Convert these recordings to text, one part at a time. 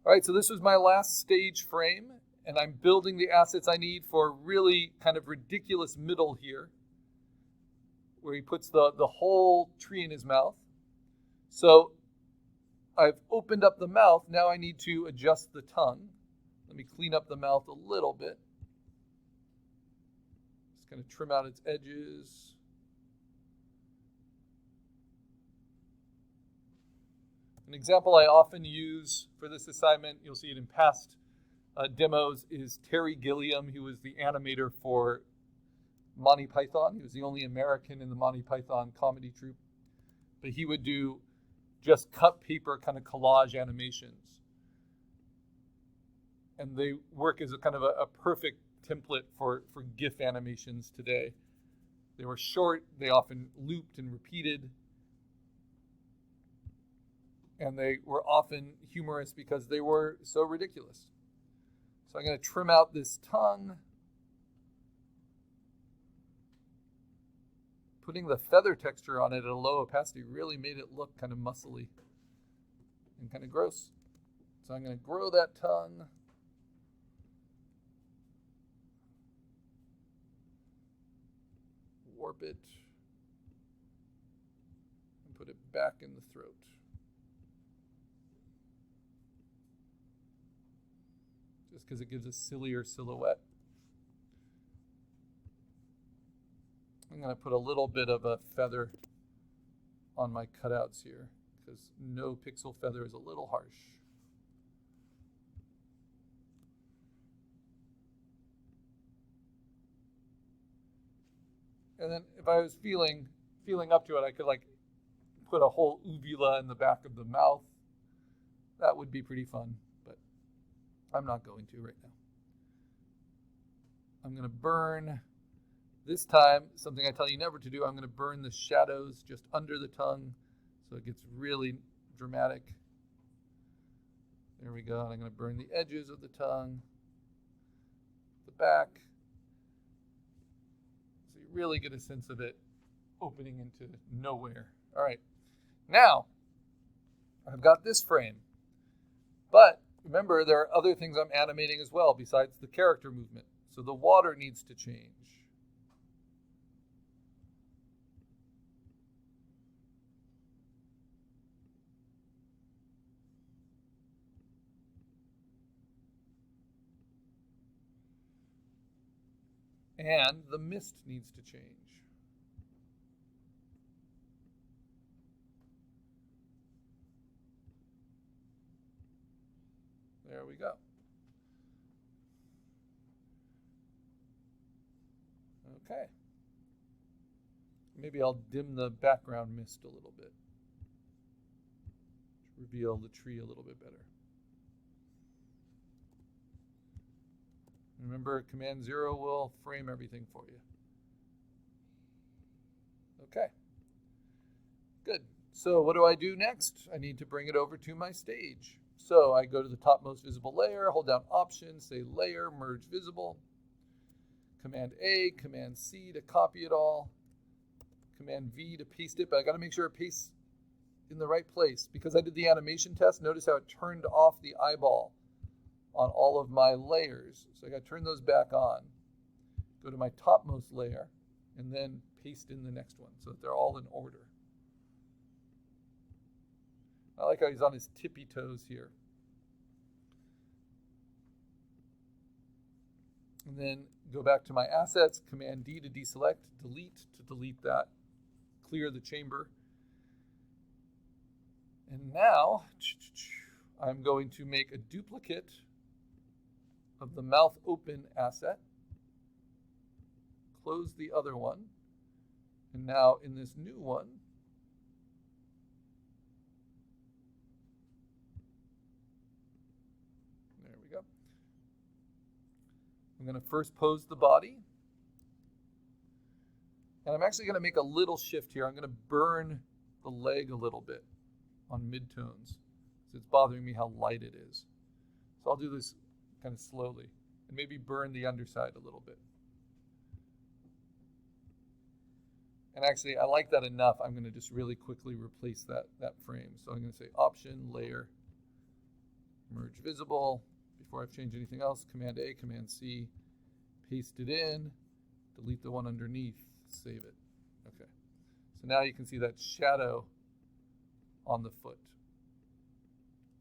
All right, so this was my last stage frame, and I'm building the assets I need for a really kind of ridiculous middle here, where he puts the whole tree in his mouth. So I've opened up the mouth. Now I need to adjust the tongue. Let me clean up the mouth a little bit. Just going to trim out its edges. An example I often use for this assignment, you'll see it in past demos, is Terry Gilliam. He was the animator for Monty Python. He was the only American in the Monty Python comedy troupe. But he would do just cut paper kind of collage animations. And they work as a kind of a perfect template for GIF animations today. They were short, they often looped and repeated. And they were often humorous because they were so ridiculous. So I'm going to trim out this tongue. Putting the feather texture on it at a low opacity really made it look kind of muscly and kind of gross. So I'm going to grow that tongue. Warp it. And put it back in the throat. Just because it gives a sillier silhouette. I'm going to put a little bit of a feather on my cutouts here because no pixel feather is a little harsh. And then if I was feeling up to it, I could like put a whole uvula in the back of the mouth. That would be pretty fun, but I'm not going to right now. I'm going to burn, this time, something I tell you never to do, I'm going to burn the shadows just under the tongue so it gets really dramatic. There we go. And I'm going to burn the edges of the tongue, the back, so you really get a sense of it opening into nowhere. All right. Now, I've got this frame, but remember, there are other things I'm animating as well besides the character movement. So the water needs to change. And the mist needs to change. There we go. Okay. Maybe I'll dim the background mist a little bit to reveal the tree a little bit better. Remember, Command 0 will frame everything for you. Okay. Good. So what do I do next? I need to bring it over to my stage. So I go to the topmost visible layer, hold down Option, say Layer, Merge Visible. Command A, Command C to copy it all. Command V to paste it, but I got to make sure it pastes in the right place. Because I did the animation test, notice how it turned off the eyeball on all of my layers. So I got to turn those back on. Go to my topmost layer, and then paste in the next one so that they're all in order. I like how he's on his tippy toes here. And then go back to my assets, Command D to deselect, delete to delete that, clear the chamber. And now I'm going to make a duplicate of the mouth open asset, close the other one, and now in this new one, there we go. I'm going to first pose the body, and I'm actually going to make a little shift here. I'm going to burn the leg a little bit on midtones, so it's bothering me how light it is. So I'll do this kind of slowly, and maybe burn the underside a little bit. And actually, I like that enough. I'm going to just really quickly replace that frame. So I'm going to say Option, Layer, merge visible. Before I've changed anything else, Command A, Command C, paste it in, delete the one underneath, save it. Okay. So now you can see that shadow on the foot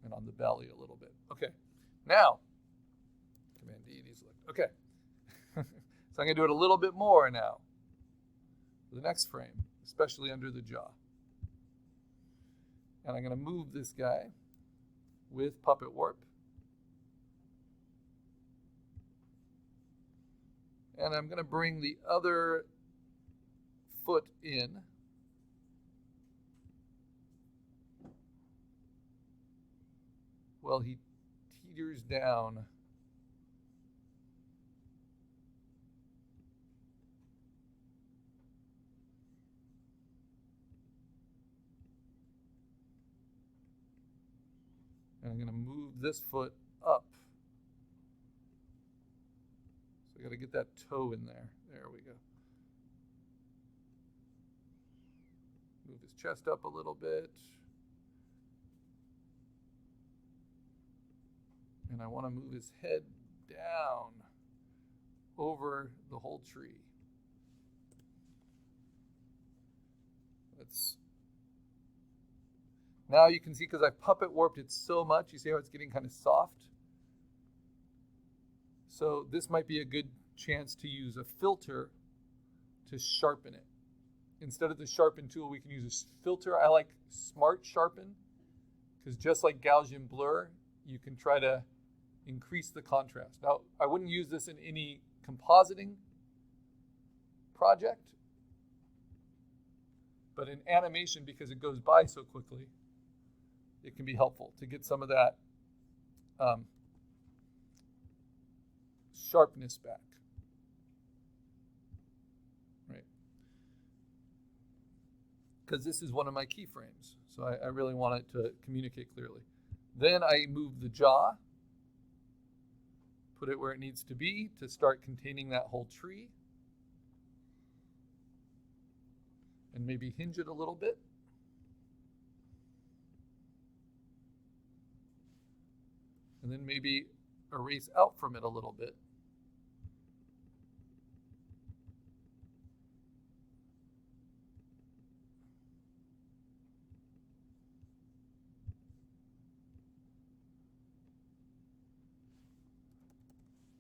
and on the belly a little bit. Okay. Now, Command D, deselect. Okay. So I'm going to do it a little bit more now for the next frame, especially under the jaw. And I'm going to move this guy with Puppet Warp. And I'm going to bring the other foot in. Well, he teeters down. And I'm going to move this foot up. So I got to get that toe in there. There we go. Move his chest up a little bit. And I want to move his head down over the whole tree. Now you can see, because I've puppet warped it so much, you see how it's getting kind of soft? So this might be a good chance to use a filter to sharpen it. Instead of the sharpen tool, we can use a filter. I like Smart Sharpen, because just like Gaussian blur, you can try to increase the contrast. Now, I wouldn't use this in any compositing project, but in animation, because it goes by so quickly, it can be helpful to get some of that sharpness back. Right? Because this is one of my keyframes, so I really want it to communicate clearly. Then I move the jaw, put it where it needs to be to start containing that whole tree, and maybe hinge it a little bit. And then maybe erase out from it a little bit.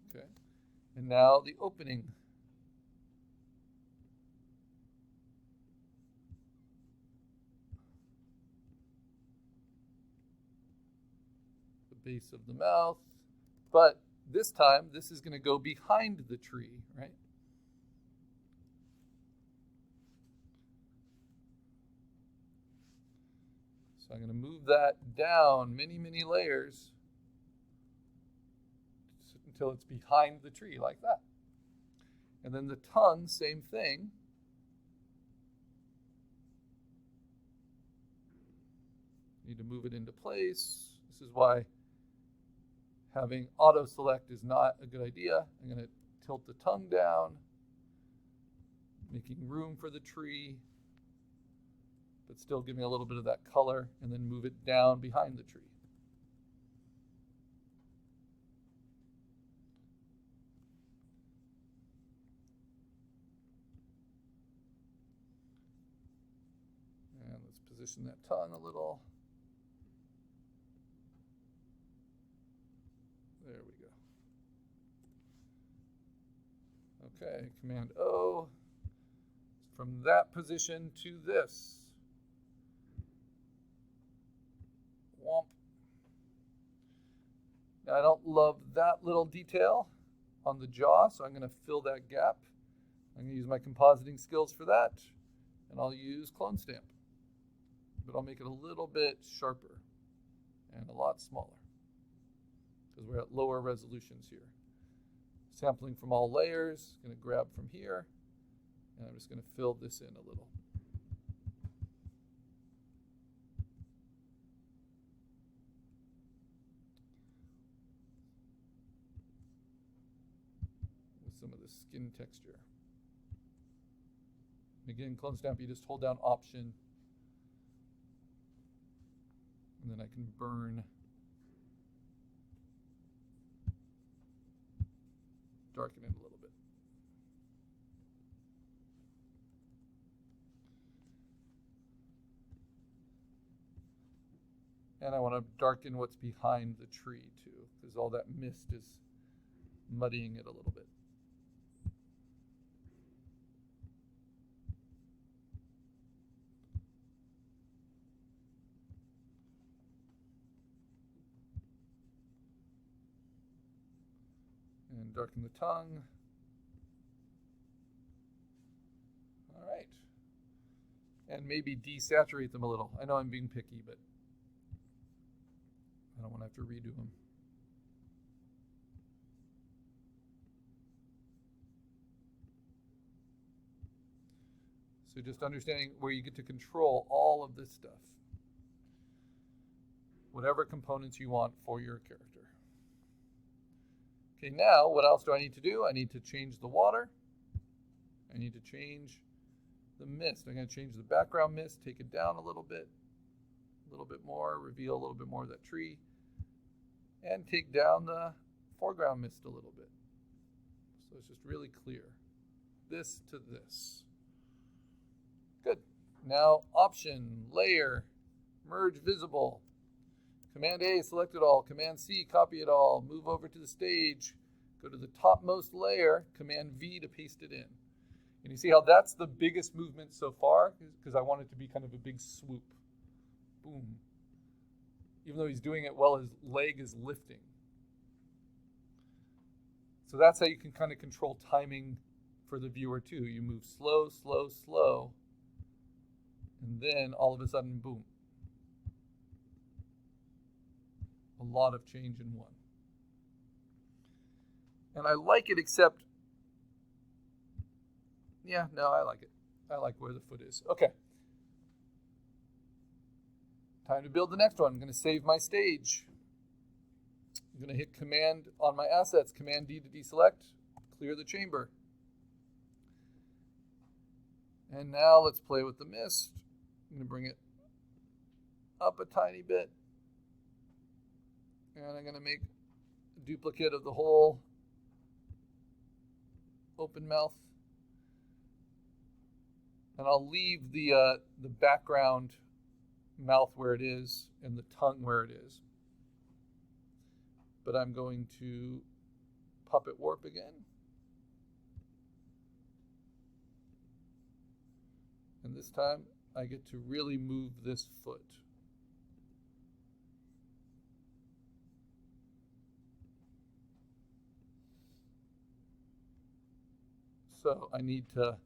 Okay. And now the opening. Base of the mouth, but this time this is going to go behind the tree, right? So I'm going to move that down many, many layers until it's behind the tree like that. And then the tongue, same thing. Need to move it into place. This is why having auto select is not a good idea. I'm going to tilt the tongue down, making room for the tree, but still give me a little bit of that color, and then move it down behind the tree. And let's position that tongue a little. There we go. Okay, Command O. From that position to this. Womp. Now I don't love that little detail on the jaw, so I'm going to fill that gap. I'm going to use my compositing skills for that, and I'll use Clone Stamp. But I'll make it a little bit sharper and a lot smaller, because we're at lower resolutions here. Sampling from all layers, going to grab from here, and I'm just going to fill this in a little. With some of the skin texture. Again, Clone Stamp, you just hold down Option, and then I can burn darken it a little bit. And I want to darken what's behind the tree too, because all that mist is muddying it a little bit. And darken the tongue. All right. And maybe desaturate them a little. I know I'm being picky, but I don't want to have to redo them. So just understanding where you get to control all of this stuff. Whatever components you want for your character. Okay, now what else do I need to do? I need to change the water. I need to change the mist. I'm going to change the background mist, take it down a little bit more, reveal a little bit more of that tree, and take down the foreground mist a little bit. So it's just really clear. This to this. Good. Now option, layer, merge visible. Command A, select it all. Command C, copy it all. Move over to the stage. Go to the topmost layer. Command V to paste it in. And you see how that's the biggest movement so far? Because I want it to be kind of a big swoop. Boom. Even though he's doing it while his leg is lifting. So that's how you can kind of control timing for the viewer too. You move slow, slow, slow. And then all of a sudden, boom. A lot of change in one. And I like it, except, yeah, no, I like it. I like where the foot is. Okay. Time to build the next one. I'm going to save my stage. I'm going to hit Command on my assets, Command D to deselect, clear the chamber. And now let's play with the mist. I'm going to bring it up a tiny bit. And I'm going to make a duplicate of the whole open mouth. And I'll leave the background mouth where it is and the tongue where it is. But I'm going to puppet warp again. And this time I get to really move this foot. So I need to